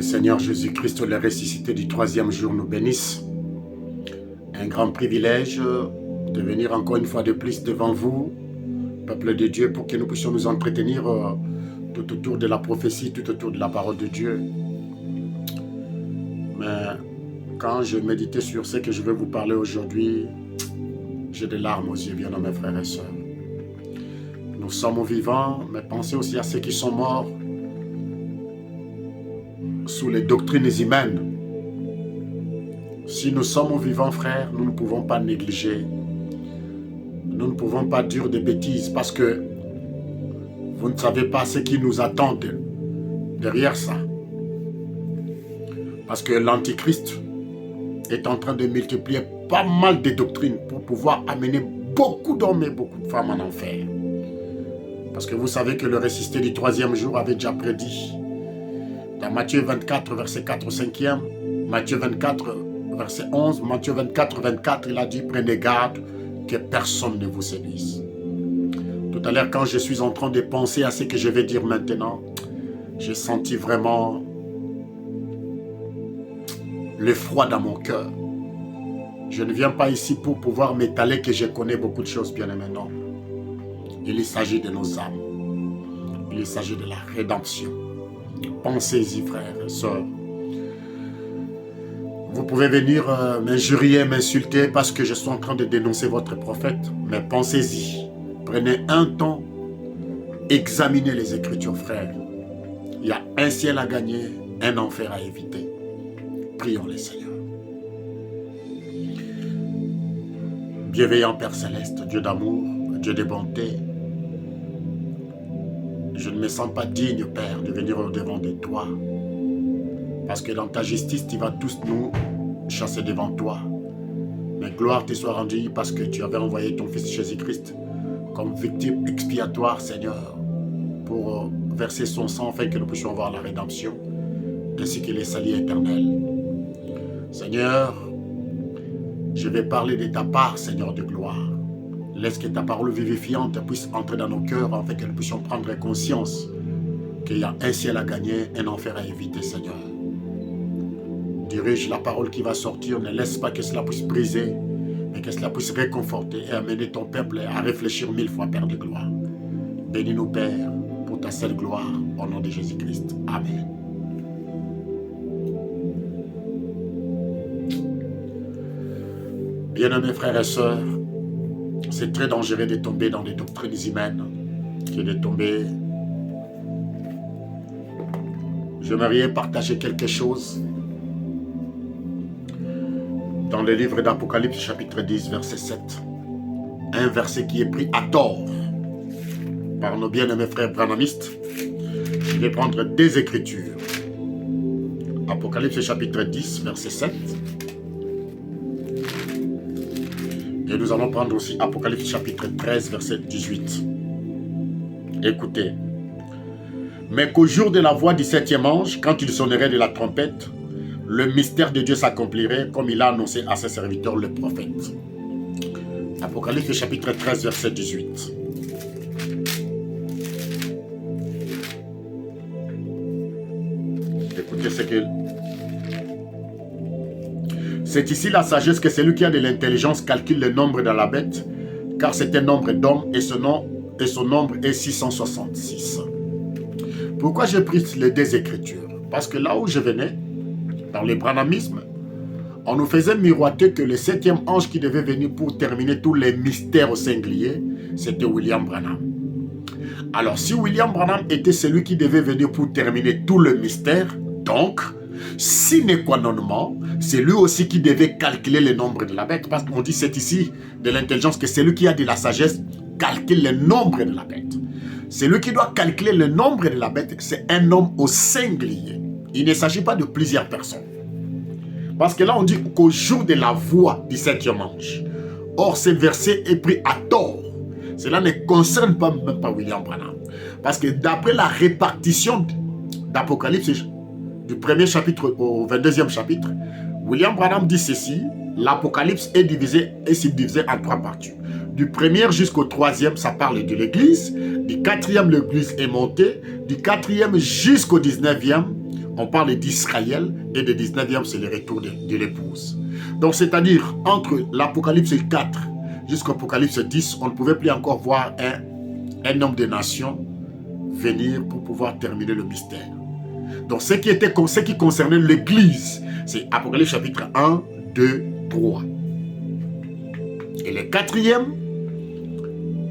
Seigneur Jésus-Christ, le ressuscité du troisième jour, nous bénisse. Un grand privilège de venir encore une fois de plus devant vous, peuple de Dieu, pour que nous puissions nous entretenir tout autour de la prophétie, tout autour de la parole de Dieu. Mais quand je méditais sur ce que je vais vous parler aujourd'hui, j'ai des larmes aux yeux, bien mes frères et sœurs. Nous sommes vivants, mais pensez aussi à ceux qui sont morts sous les doctrines humaines. Si nous sommes vivants, frères, nous ne pouvons pas négliger. Nous ne pouvons pas dire des bêtises parce que vous ne savez pas ce qui nous attend derrière ça. Parce que l'Antichrist est en train de multiplier pas mal de doctrines pour pouvoir amener beaucoup d'hommes et beaucoup de femmes en enfer. Parce que vous savez que le ressuscité du troisième jour avait déjà prédit dans Matthieu 24, verset 4 au 5e, Matthieu 24, verset 11, Matthieu 24, 24, il a dit « Prenez garde que personne ne vous séduise ». Tout à l'heure, quand je suis en train de penser à ce que je vais dire maintenant, j'ai senti vraiment le froid dans mon cœur. Je ne viens pas ici pour pouvoir m'étaler que je connais beaucoup de choses, bien aimé, non. Il s'agit de nos âmes. Il s'agit de la rédemption. Pensez-y, frères et sœurs. Vous pouvez venir m'injurier, m'insulter parce que je suis en train de dénoncer votre prophète. Mais pensez-y. Prenez un temps, examinez les Écritures, frères. Il y a un ciel à gagner, un enfer à éviter. Prions le Seigneur. Bienveillant Père Céleste, Dieu d'amour, Dieu de bonté, je ne me sens pas digne, Père, de venir au-devant de toi. Parce que dans ta justice, tu vas tous nous chasser devant toi. Mais gloire te soit rendue parce que tu avais envoyé ton Fils Jésus-Christ comme victime expiatoire, Seigneur, pour verser son sang afin que nous puissions avoir la rédemption, ainsi que les saluts éternels. Seigneur, je vais parler de ta part, Seigneur de gloire. Laisse que ta parole vivifiante puisse entrer dans nos cœurs afin que nous puissions prendre conscience qu'il y a un ciel à gagner, un enfer à éviter, Seigneur. Dirige la parole qui va sortir, ne laisse pas que cela puisse briser, mais que cela puisse réconforter et amener ton peuple à réfléchir 1000 fois, Père de gloire. Bénis-nous, Père, pour ta seule gloire, au nom de Jésus-Christ. Amen. Bien-aimés frères et sœurs, c'est très dangereux de tomber dans des doctrines humaines, que de tomber. J'aimerais partager quelque chose dans le livre d'Apocalypse, chapitre 10, verset 7. Un verset qui est pris à tort par nos bien-aimés frères branhamistes. Je vais prendre des Écritures. Apocalypse, chapitre 10, verset 7. Et nous allons prendre aussi Apocalypse chapitre 13, verset 18. Écoutez. Mais qu'au jour de la voix du septième ange, quand il sonnerait de la trompette, le mystère de Dieu s'accomplirait comme il a annoncé à ses serviteurs le prophète. Apocalypse chapitre 13, verset 18. Écoutez ce que... C'est ici la sagesse que celui qui a de l'intelligence calcule le nombre de la bête, car c'est un nombre d'hommes et son nombre est 666. Pourquoi j'ai pris les deux Écritures? Parce que là où je venais, dans le branhamisme, on nous faisait miroiter que le septième ange qui devait venir pour terminer tous les mystères singuliers, c'était William Branham. Alors si William Branham était celui qui devait venir pour terminer tout le mystère, donc, sine qua non, c'est lui aussi qui devait calculer le nombre de la bête. Parce qu'on dit c'est ici de l'intelligence que celui qui a de la sagesse calcule le nombre de la bête. Celui qui doit calculer le nombre de la bête, c'est un homme au singulier. Il ne s'agit pas de plusieurs personnes. Parce que là on dit qu'au jour de la voix du septième ange. Or ce verset est pris à tort. Cela ne concerne pas même pas William Branham. Parce que d'après la répartition d'Apocalypse, du premier chapitre au 22e chapitre, William Branham dit ceci: l'Apocalypse est subdivisé en 3 parties. Du premier jusqu'au 3e, ça parle de l'Église. Du 4e, l'Église est montée. Du 4e jusqu'au 19e, on parle d'Israël, et le 19e, c'est le retour de l'épouse. Donc, c'est-à-dire, entre l'Apocalypse 4 jusqu'au Apocalypse 10, on ne pouvait plus encore voir un homme de nation venir pour pouvoir terminer le mystère. Donc, ce qui concernait l'Église, c'est Apocalypse chapitre 1, 2, 3. Et le 4e,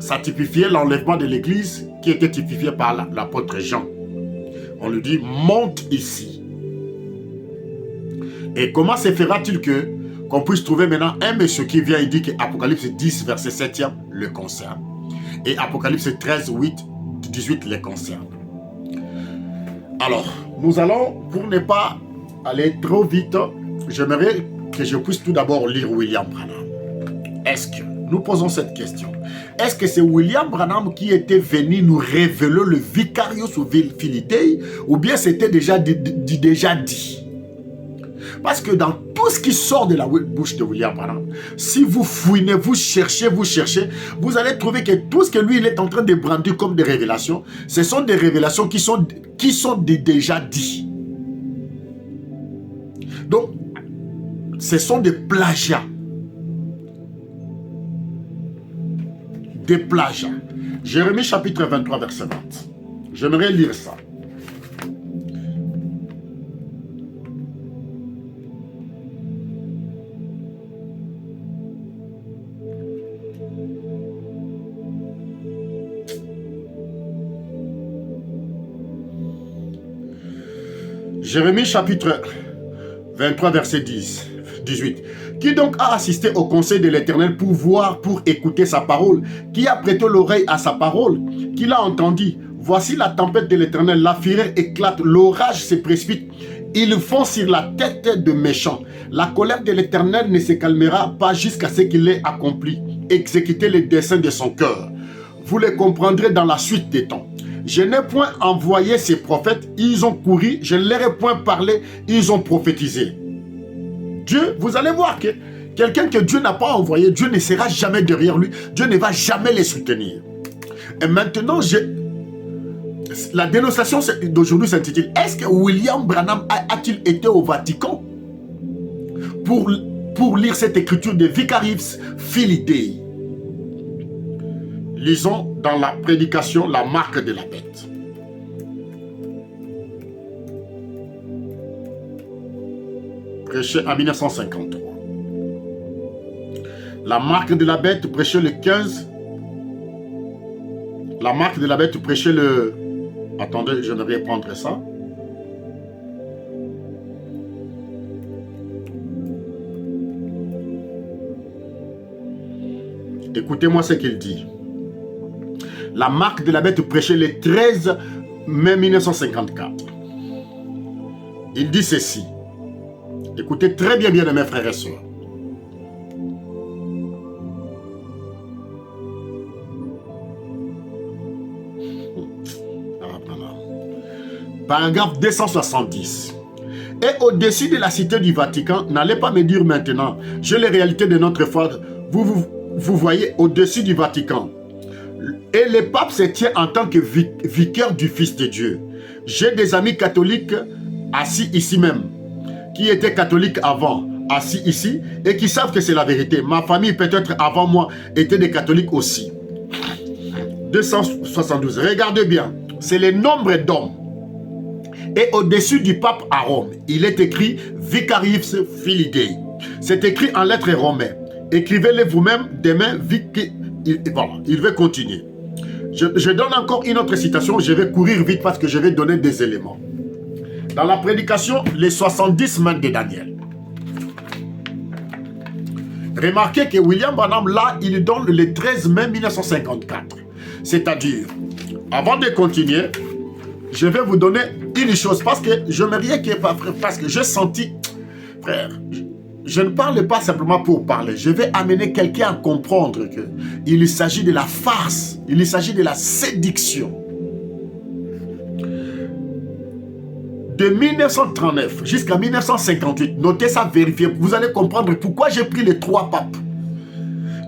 ça typifiait l'enlèvement de l'Église qui était typifié par l'apôtre Jean. On lui dit, monte ici. Et comment se fera-t-il qu'on puisse trouver maintenant un monsieur qui vient et dit que Apocalypse 10, verset 7e le concerne. Et Apocalypse 13, 18 le concerne. Alors, nous allons, pour ne pas aller trop vite, j'aimerais que je puisse tout d'abord lire William Branham. Est-ce que, nous posons cette question, est-ce que c'est William Branham qui était venu nous révéler le Vicarius Filii, ou bien c'était déjà dit? Parce que dans tout ce qui sort de la bouche de William Branham, si vous fouinez, vous cherchez, vous allez trouver que tout ce que lui il est en train de brandir comme des révélations, ce sont des révélations qui sont déjà dites. Donc, ce sont des plagiats. Des plagiats. Jérémie chapitre 23, verset 20. J'aimerais lire ça. Jérémie chapitre 23, verset 18. Qui donc a assisté au conseil de l'Éternel pour écouter sa parole? Qui a prêté l'oreille à sa parole? Qui l'a entendu? Voici la tempête de l'Éternel, la fureur éclate, l'orage se précipite. Ils font sur la tête de méchants. La colère de l'Éternel ne se calmera pas jusqu'à ce qu'il ait accompli, exécuté les desseins de son cœur. Vous les comprendrez dans la suite des temps. Je n'ai point envoyé ces prophètes, ils ont couru, je ne leur ai point parlé, ils ont prophétisé. Dieu, vous allez voir que quelqu'un que Dieu n'a pas envoyé, Dieu ne sera jamais derrière lui, Dieu ne va jamais les soutenir. Et maintenant, la dénonciation d'aujourd'hui s'intitule « Est-ce que William Branham a-t-il été au Vatican pour lire cette écriture de Vicarius Filii ?» Lisons dans la prédication la marque de la bête. Prêché en 1953. La marque de la bête prêché le 15. La marque de la bête prêché le... Attendez, je vais prendre ça. Écoutez-moi ce qu'il dit. La marque de la bête prêchée le 13 mai 1954. Il dit ceci. Écoutez très bien, mes frères et sœurs. Paragraphe 270. Et au-dessus de la cité du Vatican, n'allez pas me dire maintenant, j'ai les réalités de notre foi. Vous voyez, au-dessus du Vatican. Et le pape se tient en tant que vicaire du Fils de Dieu. J'ai des amis catholiques assis ici même, qui étaient catholiques avant, assis ici, et qui savent que c'est la vérité. Ma famille, peut-être avant moi, était des catholiques aussi. 272. Regardez bien, c'est le nombre d'hommes. Et au-dessus du pape à Rome, il est écrit Vicarius Filii. C'est écrit en lettres romaines. Écrivez-le vous-même demain. Voilà, il veut continuer. Je donne encore une autre citation. Je vais courir vite parce que je vais donner des éléments. Dans la prédication, les 70 mains de Daniel. Remarquez que William Branham, là, il donne le 13 mai 1954. C'est-à-dire, avant de continuer, je vais vous donner une chose. Parce que je ne me rien qui est pas frère. Parce que j'ai senti, frère, je ne parle pas simplement pour parler. Je vais amener quelqu'un à comprendre qu'il s'agit de la farce. Il s'agit de la séduction. De 1939 jusqu'à 1958, notez ça, vérifiez. Vous allez comprendre pourquoi j'ai pris les 3 papes.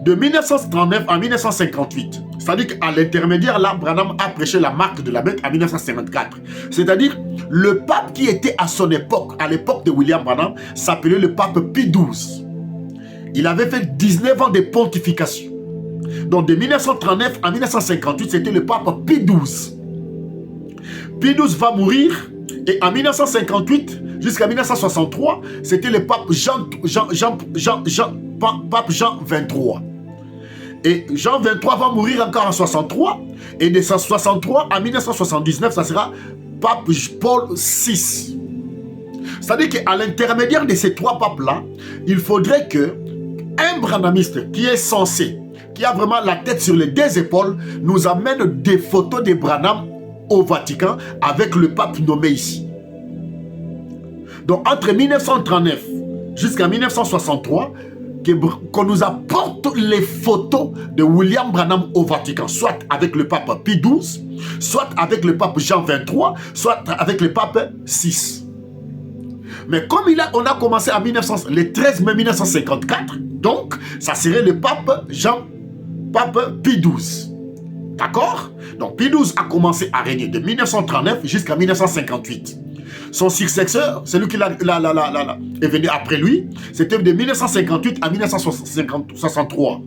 De 1939 à 1958. C'est-à-dire qu'à l'intermédiaire, là, Branham a prêché la marque de la bête en 1954. C'est-à-dire, Le pape qui était à son époque, à l'époque de William Branham, s'appelait le pape Pie XII. Il avait fait 19 ans de pontification. Donc de 1939 à 1958, c'était le pape Pie XII. Pie XII va mourir et en 1958 jusqu'à 1963, c'était le pape Jean 23. Et Jean 23 va mourir encore en 63. Et de 1963 à 1979, ça sera pape Paul VI. C'est-à-dire qu'à l'intermédiaire de ces trois papes-là, il faudrait que un branhamiste qui est censé, qui a vraiment la tête sur les deux épaules, nous amène des photos de Branham au Vatican avec le pape nommé ici. Donc entre 1939 jusqu'à 1963, qu'on nous apporte les photos de William Branham au Vatican, soit avec le pape Pie XII, soit avec le pape Jean 23, soit avec le pape VI. Mais comme on a commencé en le 13 mai 1954, donc ça serait le pape Pie XII. D'accord? Donc Pie XII a commencé à régner de 1939 jusqu'à 1958. Son successeur, celui qui est venu après lui, c'était de 1958 à 1963.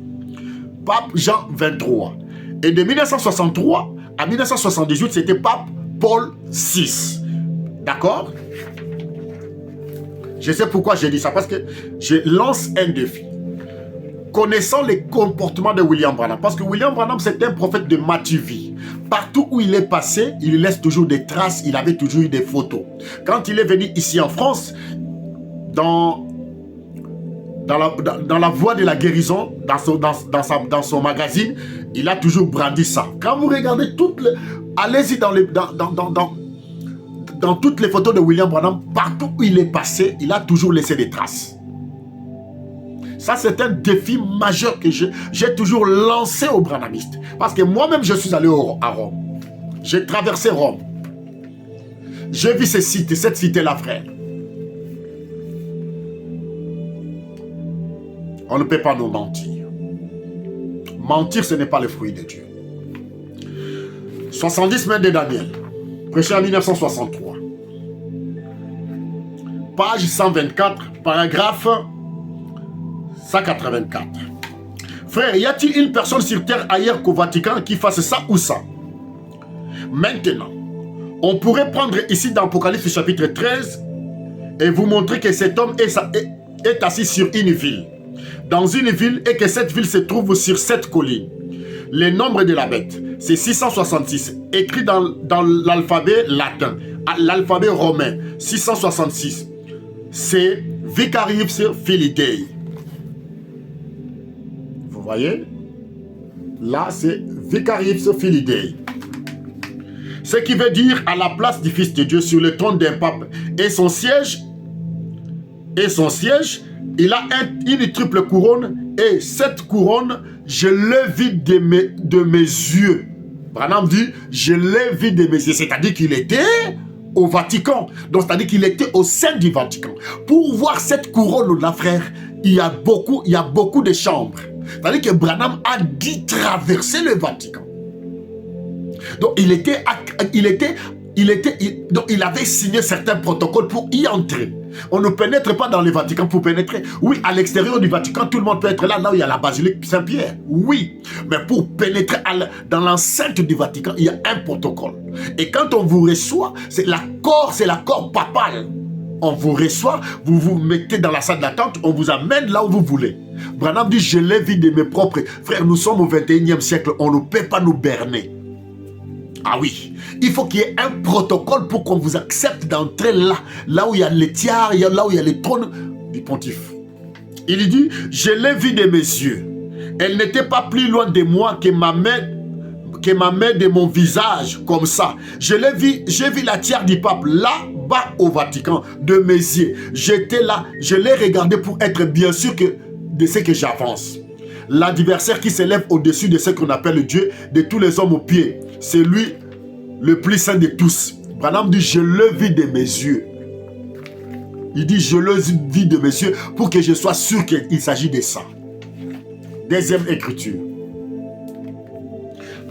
Pape Jean 23. Et de 1963 à 1978, c'était pape Paul VI. D'accord? Je sais pourquoi j'ai dit ça, parce que je lance un défi. Connaissant les comportements de William Branham, parce que William Branham, c'est un prophète de Matuvie. Partout où il est passé, il laisse toujours des traces, il avait toujours eu des photos. Quand il est venu ici en France, dans la voie de la guérison, dans son magazine, il a toujours brandi ça. Quand vous regardez allez-y dans toutes les photos de William Branham, partout où il est passé, il a toujours laissé des traces. Ça, c'est un défi majeur que j'ai toujours lancé aux branhamistes. Parce que moi-même, je suis allé à Rome. J'ai traversé Rome. J'ai vu cette cité-là, frère. On ne peut pas nous mentir. Mentir, ce n'est pas le fruit de Dieu. 70 semaines de Daniel, prêché en 1963. Page 124, paragraphe 184. Frère, y a-t-il une personne sur terre ailleurs qu'au Vatican qui fasse ça ou ça? Maintenant, on pourrait prendre ici dans Apocalypse chapitre 13 et vous montrer que cet homme est assis sur une ville. Dans une ville et que cette ville se trouve sur 7 collines. Le nombre de la bête, c'est 666, écrit dans l'alphabet latin, l'alphabet romain, 666. C'est Vicarius Filii Dei. Vous voyez? Là, c'est Vicarius Filii Dei. Ce qui veut dire à la place du Fils de Dieu sur le trône d'un pape. Et son siège, il a une triple couronne. Et cette couronne, je l'ai vue de mes yeux. Branham dit, je l'ai vue de mes yeux. C'est-à-dire qu'il était au Vatican. Donc, c'est-à-dire qu'il était au sein du Vatican. Pour voir cette couronne-là, frère, il y a beaucoup de chambres. C'est-à-dire que Branham a dû traverser le Vatican. Donc, il avait signé certains protocoles pour y entrer. On ne pénètre pas dans le Vatican pour pénétrer. Oui, à l'extérieur du Vatican, tout le monde peut être là où il y a la basilique Saint-Pierre. Oui, mais pour pénétrer dans l'enceinte du Vatican, il y a un protocole. Et quand on vous reçoit, c'est l'accord papal. On vous reçoit, vous vous mettez dans la salle d'attente, on vous amène là où vous voulez. Branham dit, je l'ai vu de mes propres... Frère, nous sommes au 21e siècle, on ne peut pas nous berner. Ah oui, il faut qu'il y ait un protocole pour qu'on vous accepte d'entrer là où il y a les tiares, là où il y a les trônes du pontife. Il dit, je l'ai vu de mes yeux. Elle n'était pas plus loin de moi que ma main de mon visage, comme ça. J'ai vu la tiare du pape là-bas au Vatican, de mes yeux. J'étais là, je l'ai regardé pour être bien sûr de ce que j'avance. L'adversaire qui s'élève au-dessus de ce qu'on appelle Dieu, de tous les hommes aux pieds. C'est lui le plus saint de tous. Branham dit, je le vis de mes yeux. Il dit, je le vis de mes yeux pour que je sois sûr qu'il s'agit de ça. Deuxième écriture.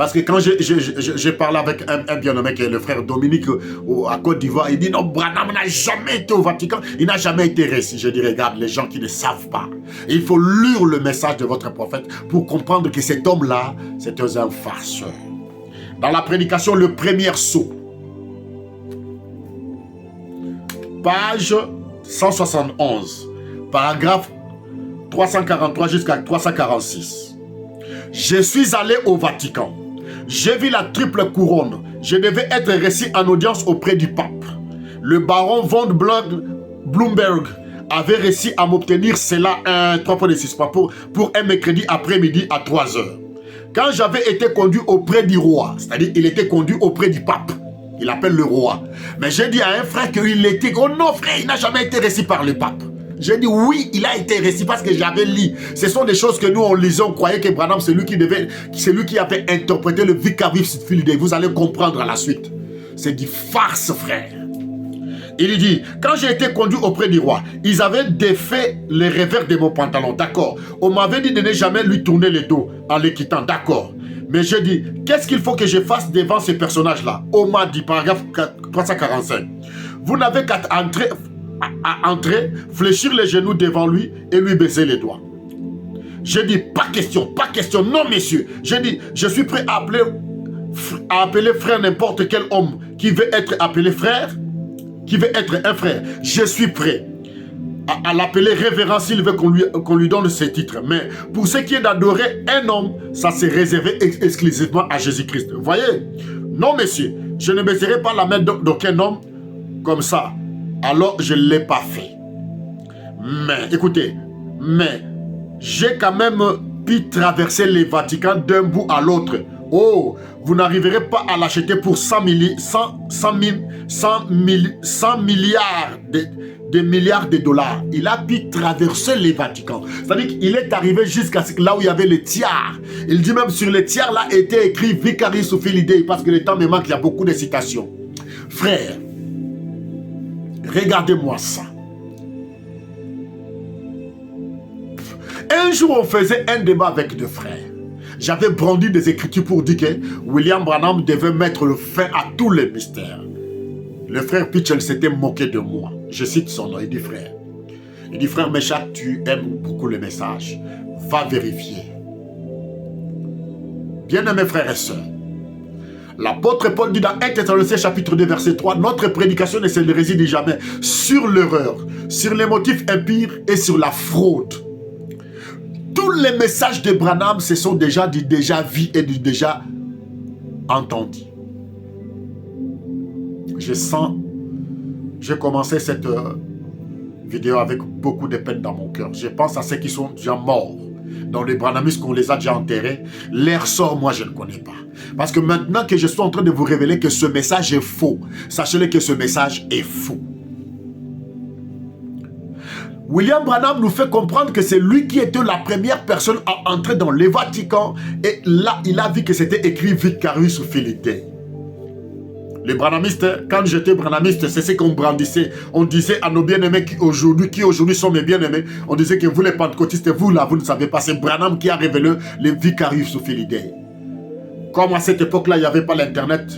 Parce que quand j'ai parlé avec un bien-nommé qui est le frère Dominique à Côte d'Ivoire, il dit non, Branham n'a jamais été au Vatican, il n'a jamais été récit. Je dis regarde, les gens qui ne savent pas, il faut lire le message de votre prophète pour comprendre que cet homme-là, c'était un farceur. Dans la prédication, le premier sceau, page 171, paragraphe 343 jusqu'à 346. Je suis allé au Vatican. J'ai vu la triple couronne. Je devais être reçu en audience auprès du pape. Le baron von Blumberg avait réussi à m'obtenir cela pour un mercredi après-midi à 3 heures. Quand j'avais été conduit auprès du roi, c'est-à-dire il était conduit auprès du pape, il appelle le roi. Mais j'ai dit à un frère qu'il était... Oh non frère, il n'a jamais été reçu par le pape. J'ai dit oui, il a été reçu parce que j'avais lu. Ce sont des choses que nous on lisait, on croyait que Branham c'est lui qui avait interprété le Vicarius Filidei. Vous allez comprendre à la suite. C'est du farce frère. Il dit, quand j'ai été conduit auprès du roi, ils avaient défait les revers de mon pantalon, d'accord. On m'avait dit de ne jamais lui tourner le dos en les quittant, d'accord. Mais j'ai dit, qu'est-ce qu'il faut que je fasse devant ces personnages-là? On m'a dit, paragraphe 345, vous n'avez qu'à entrer, fléchir les genoux devant lui et lui baiser les doigts. J'ai dit, pas question, non messieurs. J'ai dit, je suis prêt à appeler frère n'importe quel homme qui veut être appelé frère, qui veut être un frère. Je suis prêt à l'appeler révérend s'il veut qu'on lui donne ce titre. Mais pour ce qui est d'adorer un homme, ça s'est réservé exclusivement à Jésus-Christ. Vous voyez? Non, messieurs, je ne baiserai pas la main d'aucun homme comme ça. Alors, je ne l'ai pas fait. Mais, écoutez, j'ai quand même pu traverser les Vaticans d'un bout à l'autre. Oh, vous n'arriverez pas à l'acheter pour 100 milliards de dollars. Il a pu traverser les Vaticans. C'est-à-dire qu'il est arrivé jusqu'à là où il y avait le tiers. Il dit même sur le tiers là était écrit Vicarius Filidei parce que le temps me manque, il y a beaucoup de citations. Frère, regardez-moi ça. Un jour, on faisait un débat avec deux frères. J'avais brandi des écritures pour dire que William Branham devait mettre le fin à tous les mystères. Le frère Pitchell s'était moqué de moi. Je cite son nom, il dit frère. Il dit frère Méchat, tu aimes beaucoup le message. Va vérifier. Bien-aimés frères et sœurs, l'apôtre Paul dit dans 1 Thessaloniciens chapitre 2 verset 3, notre prédication ne se réside jamais sur l'erreur, sur les motifs impurs et sur la fraude. Tous les messages de Branham, ce sont déjà du déjà vu et du déjà entendu. J'ai commencé cette vidéo avec beaucoup de peine dans mon cœur. Je pense à ceux qui sont déjà morts. Dans les Branhamistes qu'on les a déjà enterrés. Leur sort, moi, je ne connais pas. Parce que maintenant que je suis en train de vous révéler que ce message est faux, sachez-le que ce message est faux. William Branham nous fait comprendre que c'est lui qui était la première personne à entrer dans le Vatican. Et là, il a vu que c'était écrit Vicarius Filidei. Les branhamistes, quand j'étais branhamiste, c'est ce qu'on brandissait. On disait à nos bien-aimés qui aujourd'hui sont mes bien-aimés, on disait que vous les pentecôtistes, vous là, vous ne savez pas, c'est Branham qui a révélé les Vicarius Filidei. Comme à cette époque-là, il n'y avait pas l'internet,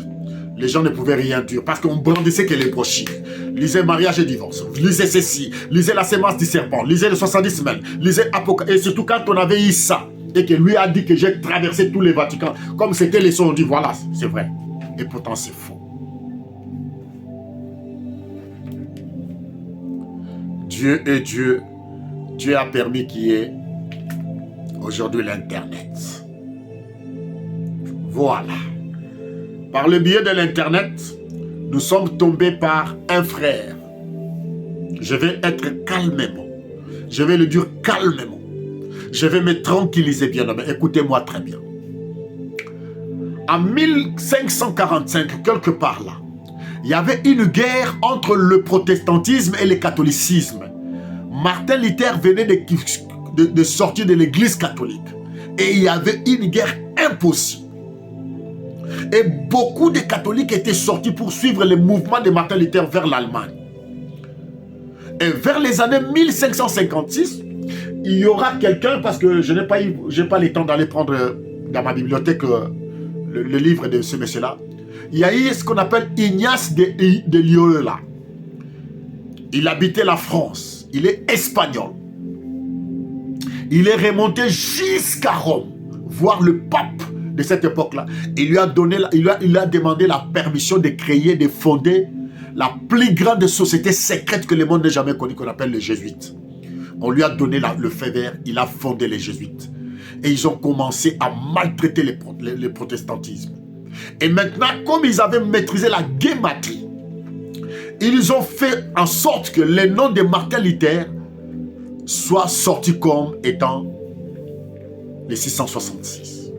les gens ne pouvaient rien dire parce qu'on brandissait que les brochures. Lisez mariage et divorce, lisez ceci, lisez la sémence du serpent, lisez les 70 semaines, lisez Apocalypse. Et surtout quand on avait eu ça, et que lui a dit que j'ai traversé tous les Vaticans, comme c'était les sons, on dit voilà, c'est vrai. Et pourtant c'est faux. Dieu est Dieu. Dieu a permis qu'il y ait aujourd'hui l'Internet. Voilà. Par le biais de l'Internet, nous sommes tombés par un frère. Je vais être calmement. Je vais le dire calmement. Je vais me tranquilliser bien. Écoutez-moi très bien. En 1545, quelque part là, il y avait une guerre entre le protestantisme et le catholicisme. Martin Luther venait de sortir de l'église catholique. Et il y avait une guerre impossible. Et beaucoup de catholiques étaient sortis pour suivre le mouvement de Martin Luther vers l'Allemagne. Et vers les années 1556, il y aura quelqu'un, parce que je n'ai pas le temps d'aller prendre dans ma bibliothèque le livre de ce monsieur-là, il y a eu ce qu'on appelle Ignace de Loyola. Il habitait la France. Il est espagnol. Il est remonté jusqu'à Rome, voir le pape de cette époque-là. Il lui a demandé la permission de créer, de fonder la plus grande société secrète que le monde n'ait jamais connue, qu'on appelle les Jésuites. On lui a donné le feu vert, il a fondé les Jésuites. Et ils ont commencé à maltraiter le protestantisme. Et maintenant, comme ils avaient maîtrisé la guématrie, ils ont fait en sorte que le nom de Martin Luther soit sorti comme étant les 666.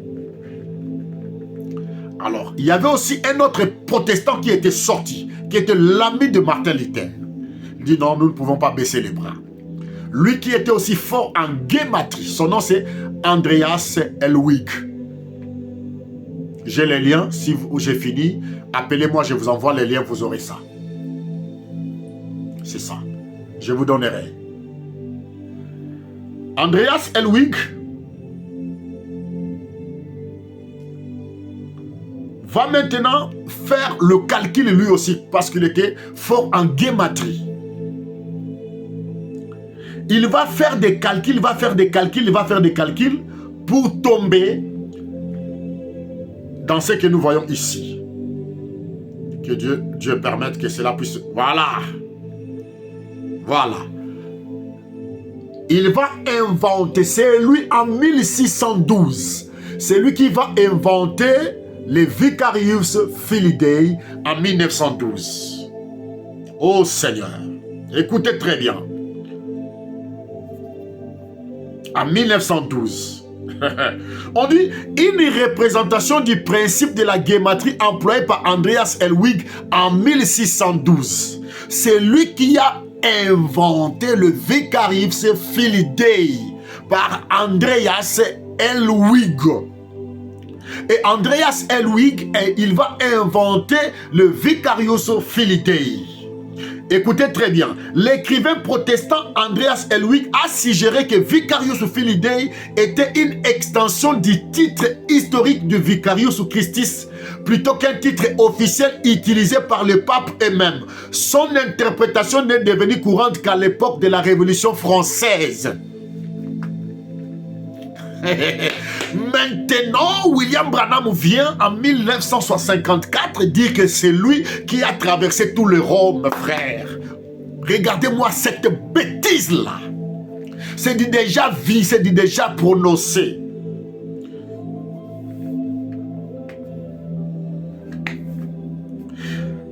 Alors, il y avait aussi un autre protestant qui était sorti, qui était l'ami de Martin Luther. Il dit non, nous ne pouvons pas baisser les bras. Lui qui était aussi fort en guématrie, son nom c'est Andreas Elwig. J'ai les liens, si j'ai fini, appelez-moi, je vous envoie les liens, vous aurez ça. C'est ça, je vous donnerai. Andreas Elwig va maintenant faire le calcul lui aussi, parce qu'il était fort en guématrie. Il va faire des calculs, pour tomber dans ce que nous voyons ici. Que Dieu permette que cela puisse... Voilà. Voilà. Il va inventer, c'est lui en 1612, c'est lui qui va inventer les Vicarius Filii en 1912. Oh Seigneur, écoutez très bien. En 1912, on dit une représentation du principe de la guématrie employée par Andreas Elwig en 1612. C'est lui qui a inventé le Vicarius Filii par Andreas Elwig. Et Andreas Elwig, il va inventer le Vicarius Filii. Écoutez très bien, l'écrivain protestant Andreas Elwig a suggéré que Vicarius Filii était une extension du titre historique du Vicarius Christus plutôt qu'un titre officiel utilisé par le pape eux-mêmes. Son interprétation n'est devenue courante qu'à l'époque de la Révolution française. Maintenant, William Branham vient en 1954 dire que c'est lui qui a traversé tout le Rome, frère. Regardez-moi cette bêtise-là. C'est dit déjà vu, c'est dit déjà prononcé.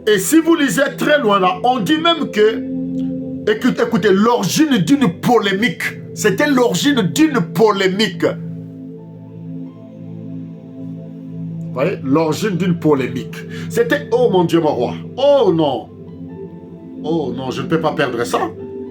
Et si vous lisez très loin là, on dit même que, écoutez, l'origine d'une polémique. C'était l'origine d'une polémique. Vous voyez, l'origine d'une polémique. C'était, oh mon Dieu, mon roi. Oh non. Oh non, je ne peux pas perdre ça.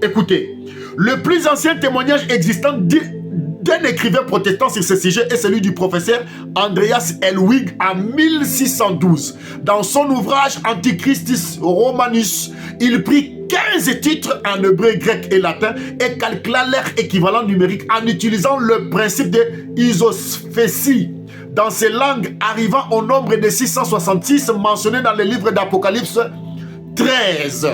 Écoutez, le plus ancien témoignage existant d'un écrivain protestant sur ce sujet est celui du professeur Andreas Elwig en 1612. Dans son ouvrage Antichristus Romanus, il prit 15 titres en hébreu, grec et latin et calcula leur équivalent numérique en utilisant le principe de isosphécie dans ces langues arrivant au nombre de 666 mentionnés dans le livre d'Apocalypse 13.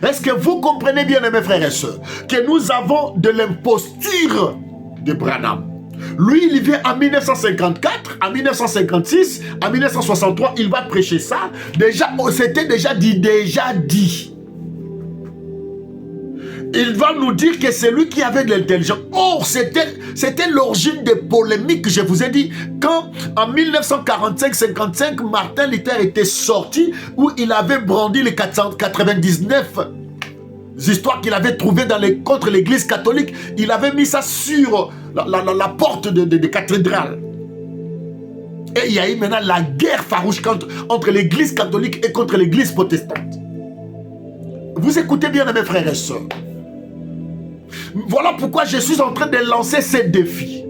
Est-ce que vous comprenez bien, mes frères et sœurs, que nous avons de l'imposture de Branham? Lui, il vient en 1954, en 1956, en 1963, il va prêcher ça. Déjà, c'était déjà dit. Il va nous dire que c'est lui qui avait de l'intelligence. Or, c'était l'origine des polémiques que je vous ai dit. Quand, en 1945-55, Martin Luther était sorti, où il avait brandi les 499 histoires qu'il avait trouvées contre l'église catholique. Il avait mis ça sur la porte de cathédrale. Et il y a eu maintenant la guerre farouche entre l'église catholique et contre l'église protestante. Vous écoutez bien, mes frères et sœurs. Voilà pourquoi je suis en train de lancer ces défis.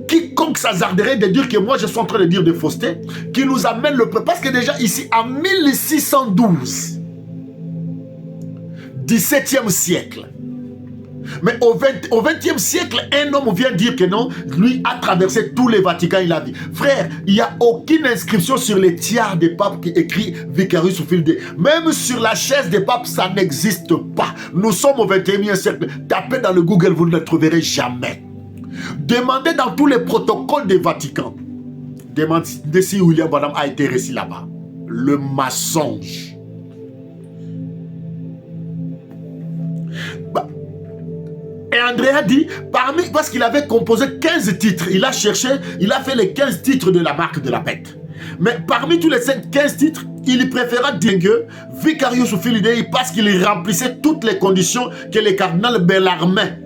Quiconque s'hasarderait de dire que moi je suis en train de dire des faussetés, qui nous amène le peuple. Parce que déjà ici, en 1612, 17e siècle, Mais au 20e siècle, un homme vient dire que non, lui a traversé tous les Vaticans, il a dit. Frère, il n'y a aucune inscription sur les tiers des papes qui écrit Vicarius Filii. Même sur la chaise des papes, ça n'existe pas. Nous sommes au 21e siècle. Tapez dans le Google, vous ne le trouverez jamais. Demandez dans tous les protocoles des Vaticans. Demandez si William Branham a été récit là-bas. Le mensonge. Et Andrea dit, parce qu'il avait composé 15 titres, il a cherché, il a fait les 15 titres de la marque de la bête. Mais parmi tous les 15 titres, il préféra Dingue, Vicarius Filii, parce qu'il remplissait toutes les conditions que le cardinal Bellarmine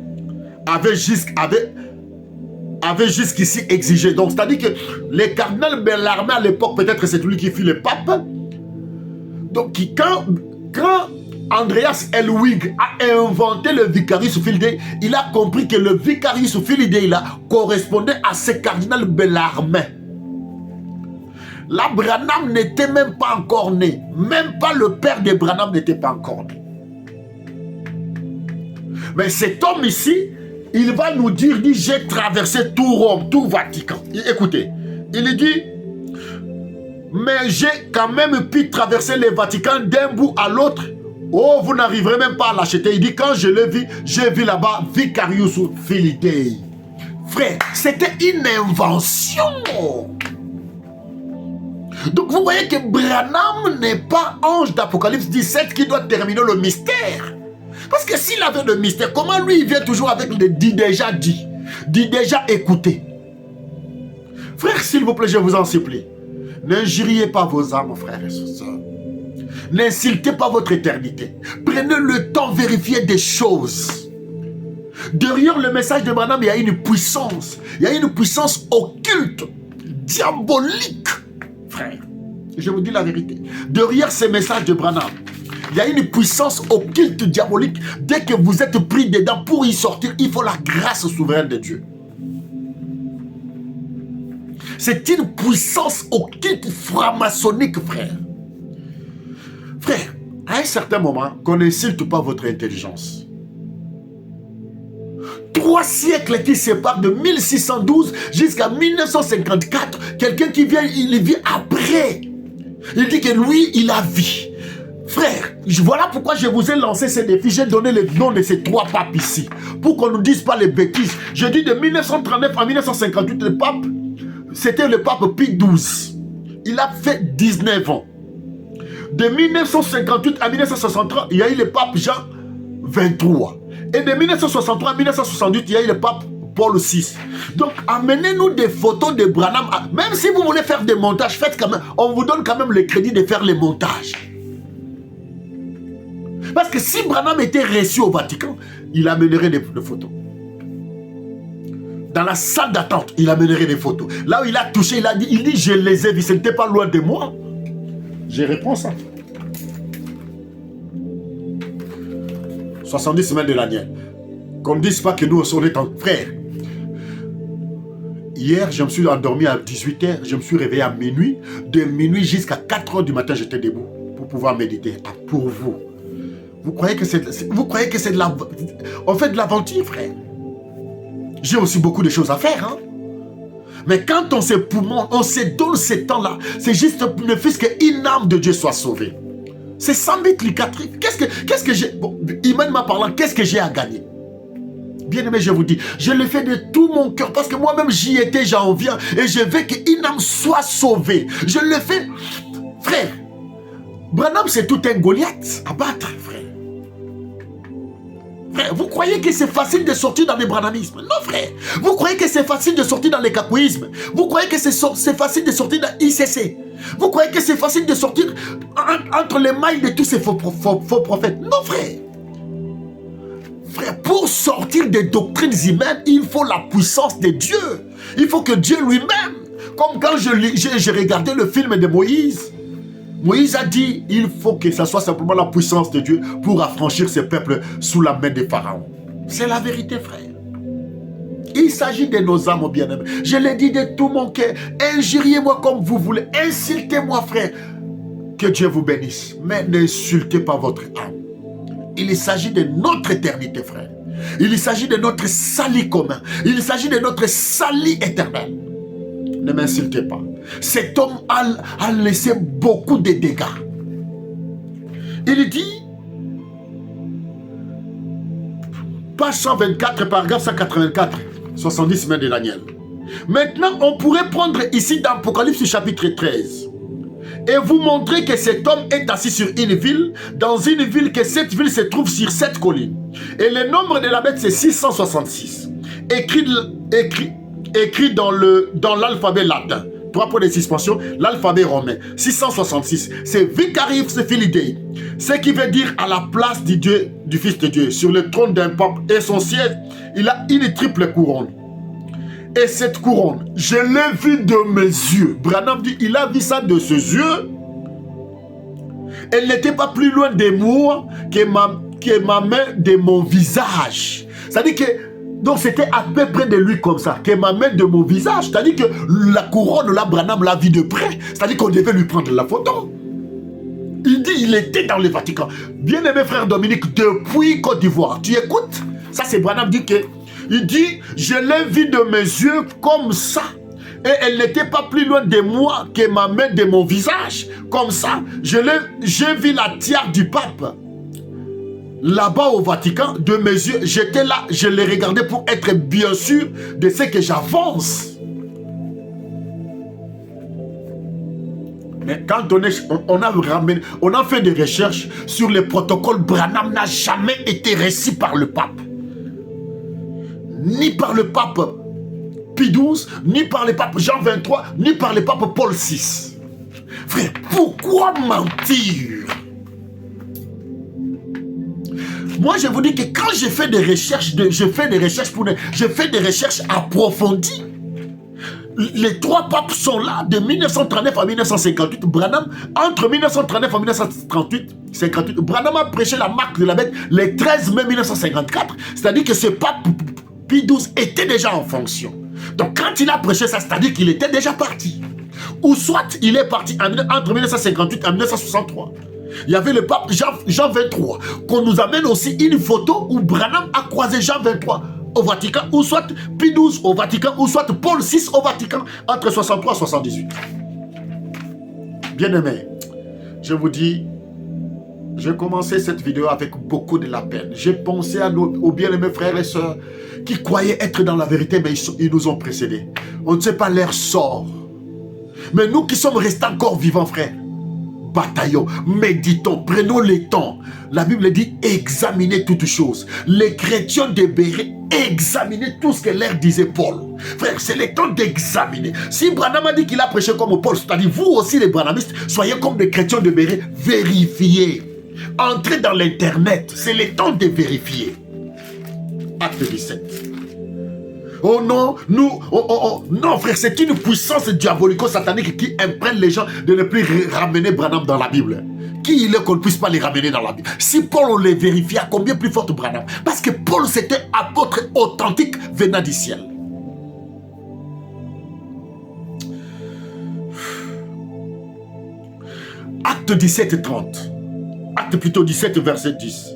avait jusqu'ici exigé. Donc, c'est-à-dire que le cardinal Bellarmine, à l'époque, peut-être c'est lui qui fut le pape. Donc, quand Andreas Elwig a inventé le Vicarius Filii, il a compris que le Vicarius Filii correspondait à ce cardinal Bellarmine. Là, Branham n'était même pas encore né. Même pas le père de Branham n'était pas encore né. Mais cet homme ici, il va nous dire, j'ai traversé tout Rome, tout Vatican. Écoutez, il dit, mais j'ai quand même pu traverser le Vatican d'un bout à l'autre. Oh, vous n'arriverez même pas à l'acheter. Il dit, quand je l'ai vu, j'ai vu là-bas Vicarius Filii. Frère, c'était une invention. Donc vous voyez que Branham n'est pas ange d'Apocalypse 17 qui doit terminer le mystère. Parce que s'il avait le mystère, comment lui il vient toujours avec le dit déjà dit, dit déjà écouté. Frère, s'il vous plaît, je vous en supplie, n'injuriez pas vos âmes, frères et sœurs. N'insultez pas votre éternité. Prenez le temps de vérifier des choses. Derrière le message de Branham, il y a une puissance. Il y a une puissance occulte, diabolique. Frère, je vous dis la vérité. Derrière ces messages de Branham, il y a une puissance occulte, diabolique. Dès que vous êtes pris dedans, pour y sortir, il faut la grâce souveraine de Dieu. C'est une puissance occulte franc-maçonnique, frère. Frère, à un certain moment, qu'on n'insulte pas votre intelligence. 3 siècles qui séparent de 1612 jusqu'à 1954. Quelqu'un qui vient, il vient après. Il dit que lui, il a vie. Frère, voilà pourquoi je vous ai lancé ce défi. J'ai donné le nom de ces 3 papes ici. Pour qu'on ne nous dise pas les bêtises. Je dis de 1939 à 1958, le pape, c'était le pape Pie XII. Il a fait 19 ans. De 1958 à 1963, il y a eu le pape Jean 23. Et de 1963 à 1968, il y a eu le pape Paul VI. Donc, amenez-nous des photos de Branham. Même si vous voulez faire des montages, faites quand même. On vous donne quand même le crédit de faire les montages. Parce que si Branham était reçu au Vatican, il amènerait des photos. Dans la salle d'attente, il amènerait des photos. Là où il a touché, il dit, je les ai vus, ce n'était pas loin de moi. Je réponds ça. 70 semaines de l'année. Qu'on ne dise pas que nous, on est en frère. Hier, je me suis endormi à 18h, je me suis réveillé à minuit. De minuit jusqu'à 4h du matin, j'étais debout pour pouvoir méditer. Pour vous. Vous croyez que c'est de la... On fait de l'aventure, frère. J'ai aussi beaucoup de choses à faire, hein. Mais quand on on se donne ce temps-là, c'est juste ne fût-ce qu'une âme de Dieu soit sauvée. C'est 100 000 licatrices. Qu'est-ce que j'ai... Bon, humainement parlant, qu'est-ce que j'ai à gagner? Bien aimé, je vous dis, je le fais de tout mon cœur parce que moi-même j'y étais, j'en viens et je veux qu'une âme soit sauvée. Je le fais, frère. Branham, c'est tout un Goliath à battre, frère. Frère, vous croyez que c'est facile de sortir dans le branhamisme? Non, frère. Vous croyez que c'est facile de sortir dans le cacouisme? Vous croyez que c'est facile de sortir dans l'ICC? Vous croyez que c'est facile de sortir entre les mailles de tous ces faux prophètes? Non, frère. Frère, pour sortir des doctrines humaines, il faut la puissance de Dieu. Il faut que Dieu lui-même, comme quand j'ai regardé le film de Moïse, Moïse a dit, il faut que ce soit simplement la puissance de Dieu pour affranchir ses peuples sous la main des pharaons. C'est la vérité, frère. Il s'agit de nos âmes bien-aimés. Je l'ai dit de tout mon cœur. Injuriez-moi comme vous voulez. Insultez-moi, frère. Que Dieu vous bénisse. Mais n'insultez pas votre âme. Il s'agit de notre éternité, frère. Il s'agit de notre salut commun. Il s'agit de notre salut éternel. Ne m'insultez pas. Cet homme a laissé beaucoup de dégâts. Il dit, page 124, paragraphe 184, 70 mains de Daniel. Maintenant, on pourrait prendre ici dans Apocalypse chapitre 13 et vous montrer que cet homme est assis sur une ville, dans une ville que cette ville se trouve sur 7 collines. Et le nombre de la bête, c'est 666. Écrit dans l'alphabet latin. 3 points de suspension, l'alphabet romain. 666. C'est Vicarius Filidei. Ce qui veut dire à la place du Dieu, du Fils de Dieu, sur le trône d'un peuple et son siège, il a une triple couronne. Et cette couronne, je l'ai vue de mes yeux. Branham dit, il a vu ça de ses yeux. Elle n'était pas plus loin de moi que ma main de mon visage. C'est-à-dire que, donc c'était à peu près de lui comme ça, que ma main de mon visage. C'est-à-dire que la couronne, là, Branham l'a vue de près. C'est-à-dire qu'on devait lui prendre la photo. Il dit, il était dans le Vatican. Bien-aimé frère Dominique, depuis Côte d'Ivoire, tu écoutes? Ça, c'est Branham dit que, il dit, je l'ai vue de mes yeux comme ça. Et elle n'était pas plus loin de moi que ma main de mon visage. Comme ça, j'ai vu la tiare du pape. Là-bas au Vatican, de mes yeux, j'étais là, je les regardais pour être bien sûr de ce que j'avance. Mais quand on a fait des recherches sur les protocoles, Branham n'a jamais été reçu par le pape. Ni par le pape Pie XII, ni par le pape Jean XXIII, ni par le pape Paul VI. Frère, pourquoi mentir? Moi, je vous dis que quand je fais des recherches, je fais des recherches approfondies. Les 3 papes sont là de 1939 à 1958. Branham, entre 1939 et 1958, Branham a prêché la marque de la bête le 13 mai 1954. C'est-à-dire que ce pape Pie XII était déjà en fonction. Donc quand il a prêché ça, c'est-à-dire qu'il était déjà parti. Ou soit il est parti entre 1958 et 1963. Il y avait le pape Jean XXIII, qu'on nous amène aussi une photo où Branham a croisé Jean XXIII au Vatican, ou soit Pie XII au Vatican, ou soit Paul VI au Vatican, entre 63 et 78. Bien-aimé, je vous dis, j'ai commencé cette vidéo avec beaucoup de la peine. J'ai pensé aux bien-aimés frères et sœurs qui croyaient être dans la vérité, mais ils nous ont précédés. On ne sait pas leur sort. Mais nous qui sommes restés encore vivants, frères, bataillons, méditons, prenons le temps. La Bible dit examinez toutes choses. Les chrétiens de Béret examinaient tout ce que leur disait Paul. Frère, c'est le temps d'examiner. Si Branham a dit qu'il a prêché comme Paul, c'est-à-dire vous aussi les branhamistes, soyez comme des chrétiens de Béret, vérifiez. Entrez dans l'internet, c'est le temps de vérifier. Acte 17. Oh non, non frère, c'est une puissance diabolico-satanique qui imprègne les gens de ne plus ramener Branham dans la Bible. Qui il est qu'on ne puisse pas les ramener dans la Bible? Si Paul on les vérifie, à combien plus forte Branham? Parce que Paul c'était apôtre authentique venant du ciel. Acte 17, 30. Acte plutôt 17, verset 10.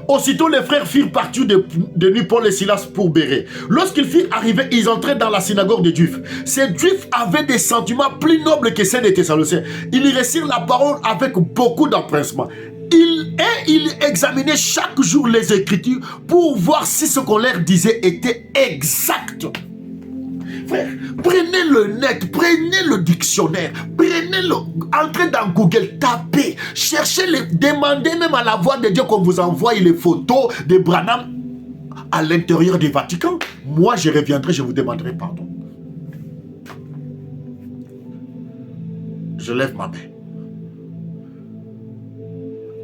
Aussitôt les frères firent partir de nuit Paul et Silas pour Béret. Lorsqu'ils furent arrivés, ils entraient dans la synagogue des Juifs. Ces Juifs avaient des sentiments plus nobles que ceux des Thessaloniciens. Ils reçurent la parole avec beaucoup d'empressement. Ils examinaient chaque jour les Écritures pour voir si ce qu'on leur disait était exact. Frère, prenez le net, prenez le dictionnaire, entrez dans Google, tapez, cherchez, demandez même à la voix de Dieu qu'on vous envoie les photos de Branham à l'intérieur du Vatican. Moi, je reviendrai, je vous demanderai pardon. Je lève ma main.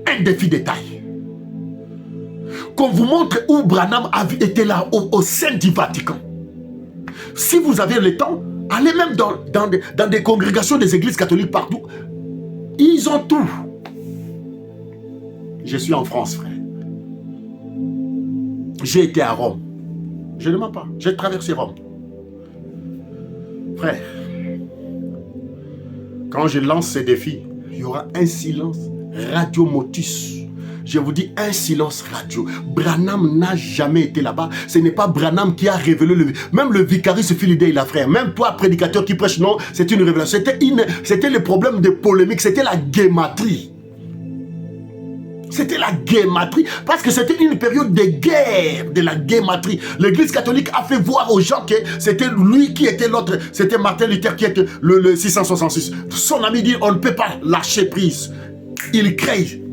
Un défi de taille. Qu'on vous montre où Branham était là, au sein du Vatican. Si vous avez le temps, allez même dans des congrégations des églises catholiques partout. Ils ont tout. Je suis en France, frère. J'ai été à Rome. Je ne mens pas. J'ai traversé Rome. Frère, quand je lance ces défis, il y aura un silence radio motus. Je vous dis un silence radio. Branham n'a jamais été là-bas. Ce n'est pas Branham qui a révélé le... Même le vicarius Philadelphie, il a frère. Même toi, prédicateur qui prêche, non, c'est une révélation. C'était le problème de polémique. C'était la guématrie. C'était la guématrie. Parce que c'était une période de guerre, de la guématrie. L'Église catholique a fait voir aux gens que c'était lui qui était l'autre. C'était Martin Luther qui était le 666. Son ami dit, on ne peut pas lâcher prise. Il crée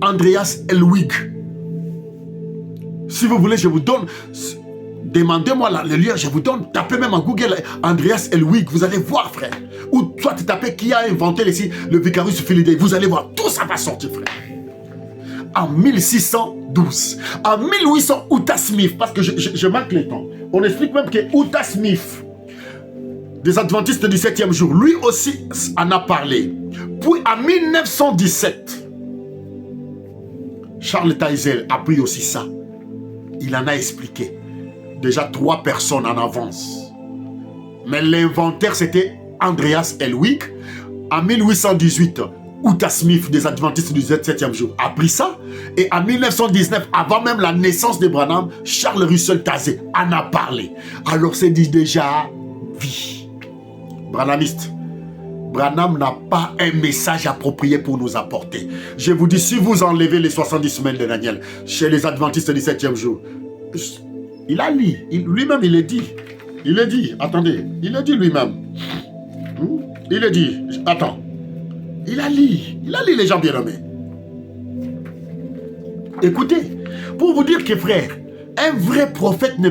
Andreas Elwig. Si vous voulez, je vous donne... Demandez-moi le lien, je vous donne. Tapez même en Google Andreas Elwig. Vous allez voir, frère. Ou toi, tu tapez qui a inventé le vicarius Philadelphie. Vous allez voir, tout ça va sortir, frère. En 1612, en 1800, Utah Smith, parce que je manque le temps, on explique même que Utah Smith, des adventistes du 7e jour, lui aussi en a parlé. Puis en 1917, Charles Taizé a pris aussi ça. Il en a expliqué. Déjà 3 personnes en avance. Mais l'inventaire, c'était Andreas Elwig. En 1818, Utah Smith des adventistes du 7e jour a pris ça. Et en 1919, avant même la naissance de Branham, Charles Russell Taizé en a parlé. Alors c'est dit déjà vie. Branhamiste, Branham n'a pas un message approprié pour nous apporter. Je vous dis, si vous enlevez les 70 semaines de Daniel chez les adventistes du 7e jour, il a lu, lui-même il est dit. Il est dit, attendez, il est dit lui-même. Il est dit, attends. Il a lu les gens bien-aimés. Écoutez, pour vous dire que frère, un vrai prophète ne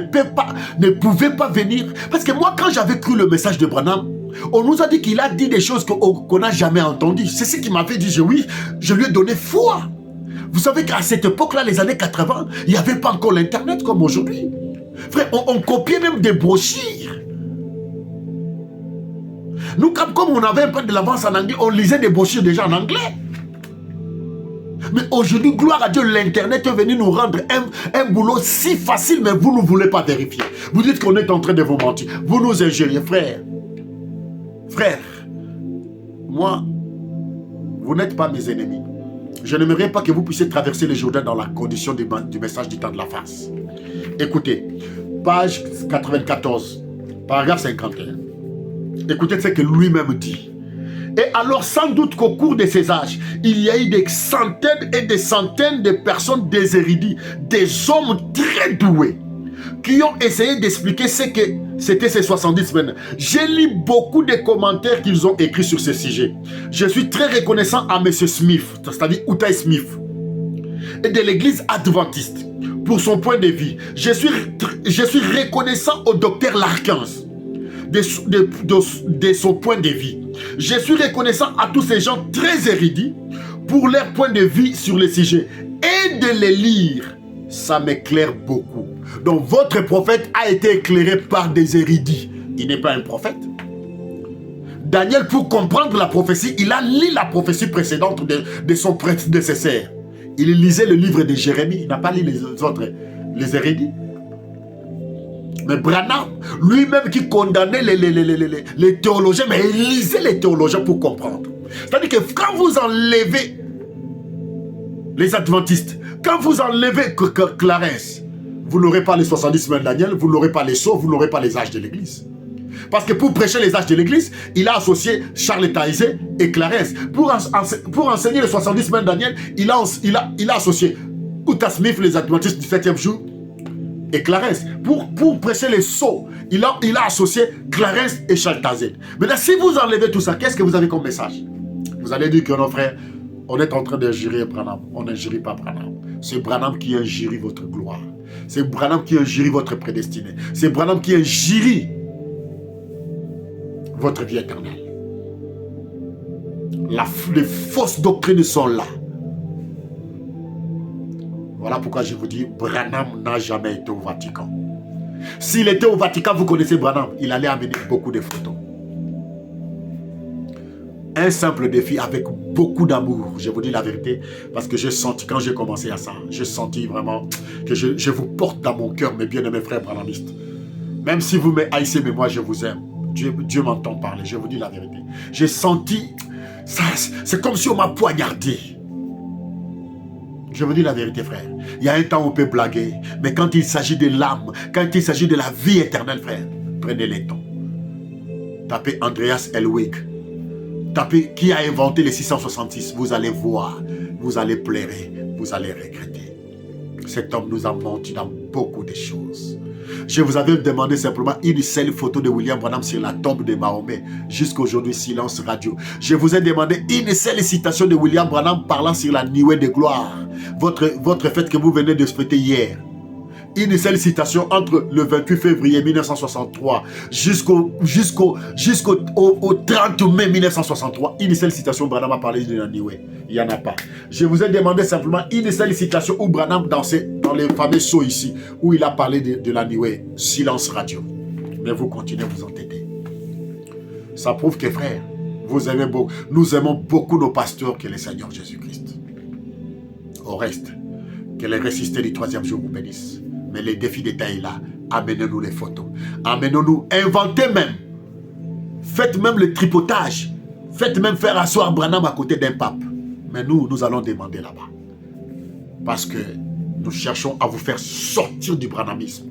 pouvait pas venir. Parce que moi, quand j'avais cru le message de Branham, on nous a dit qu'il a dit des choses qu'on n'a jamais entendues. C'est ce qui m'avait dit, oui, je lui ai donné foi. Vous savez qu'à cette époque-là, les années 80, il n'y avait pas encore l'Internet comme aujourd'hui. Frère, on copiait même des brochures. Nous, comme on avait un peu de l'avance en anglais, on lisait des brochures déjà en anglais. Mais aujourd'hui, gloire à Dieu, l'Internet est venu nous rendre un boulot si facile, mais vous ne voulez pas vérifier. Vous dites qu'on est en train de vous mentir. Vous nous ingériez, frère. Frère, moi, vous n'êtes pas mes ennemis. Je n'aimerais pas que vous puissiez traverser le Jourdain dans la condition du message du temps de la face. Écoutez, page 94, paragraphe 51. Écoutez ce que lui-même dit. Et alors, sans doute qu'au cours de ces âges, il y a eu des centaines et des centaines de personnes, des érudits, des hommes très doués, qui ont essayé d'expliquer ce que c'était ces 70 semaines. J'ai lu beaucoup de commentaires qu'ils ont écrits sur ce sujet. Je suis très reconnaissant à M. Smith, c'est-à-dire Utah Smith, et de l'église adventiste, pour son point de vue. Je suis reconnaissant au docteur Larkins, de son point de vue. Je suis reconnaissant à tous ces gens très érudits pour leur point de vue sur le sujet. Et de les lire, ça m'éclaire beaucoup. Donc votre prophète a été éclairé par des érudits. Il n'est pas un prophète. Daniel, pour comprendre la prophétie, il a lu la prophétie précédente de son prédécesseur. Il lisait le livre de Jérémie. Il n'a pas lu les autres, les érudits. Mais Branham, lui-même qui condamnait les théologiens, mais il lisait les théologiens pour comprendre. C'est-à-dire que quand vous enlevez les adventistes, quand vous enlevez Clarence, vous n'aurez pas les 70 semaines de Daniel, vous n'aurez pas les sceaux, vous n'aurez pas les âges de l'église. Parce que pour prêcher les âges de l'église, il a associé Charles Taizé et Clarence. Pour enseigner les 70 semaines de Daniel, il a associé Utah Smith, les adventistes du 7e jour, et Clarence. Pour prêcher les sceaux, il a associé Clarence et Charles Taizé. Maintenant, si vous enlevez tout ça, qu'est-ce que vous avez comme message? Vous allez dire que nos frères, on est en train d'injurer Branham. On n'injurie pas Branham. C'est Branham qui injurie votre gloire. C'est Branham qui injurie votre prédestiné. C'est Branham qui injurie votre vie éternelle. Les fausses doctrines sont là. Voilà pourquoi je vous dis, Branham n'a jamais été au Vatican. S'il était au Vatican, vous connaissez Branham, il allait amener beaucoup de photos. Un simple défi avec beaucoup d'amour, je vous dis la vérité, parce que j'ai senti, quand j'ai commencé à ça, j'ai senti vraiment que je vous porte dans mon cœur, mes bien-aimés frères branhamistes. Même si vous me haïssez, mais moi je vous aime. Dieu m'entend parler, je vous dis la vérité. J'ai senti, c'est comme si on m'a poignardé. Je vous dis la vérité, frère. Il y a un temps où on peut blaguer, mais quand il s'agit de l'âme, quand il s'agit de la vie éternelle, frère, prenez les temps. Tapez Andreas Elwig. Tapez qui a inventé les 666. Vous allez voir, vous allez pleurer, vous allez regretter. Cet homme nous a menti dans beaucoup de choses. Je vous avais demandé simplement une seule photo de William Branham sur la tombe de Mahomet. Jusqu'aujourd'hui, silence radio. Je vous ai demandé une seule citation de William Branham parlant sur la nuée de gloire. Votre fête que vous venez de fêter hier. Une seule citation entre le 28 février 1963 jusqu'au 30 mai 1963. Une seule citation, Branham a parlé de la nuée. Il n'y en a pas. Je vous ai demandé simplement une seule citation où Branham dansait dans les fameux sauts ici, où il a parlé de la nuée. Silence radio. Mais vous continuez à vous entêter. Ça prouve que, frère, nous aimons beaucoup nos pasteurs que le Seigneur Jésus-Christ. Au reste, que les ressuscités du troisième jour vous bénissent. Mais les défis d'État est là. Amenez-nous les photos. Amenez-nous, inventez même. Faites même le tripotage. Faites même faire asseoir Branham à côté d'un pape. Mais nous allons demander là-bas. Parce que nous cherchons à vous faire sortir du branhamisme.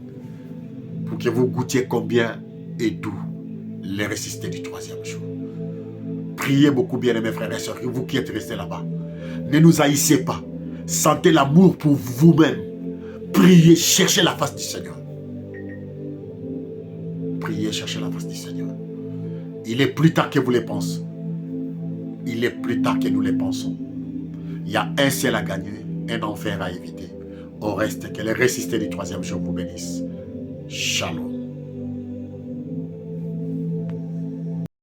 Pour que vous goûtiez combien est doux les ressuscités du troisième jour. Priez beaucoup, bien-aimés frères et sœurs, vous qui êtes restés là-bas. Ne nous haïssez pas. Sentez l'amour pour vous-même. Priez, cherchez la face du Seigneur. Priez, cherchez la face du Seigneur. Il est plus tard que vous le pensez. Il est plus tard que nous le pensons. Il y a un ciel à gagner, un enfer à éviter. Au reste, que les ressuscités du troisième jour vous bénissent. Shalom.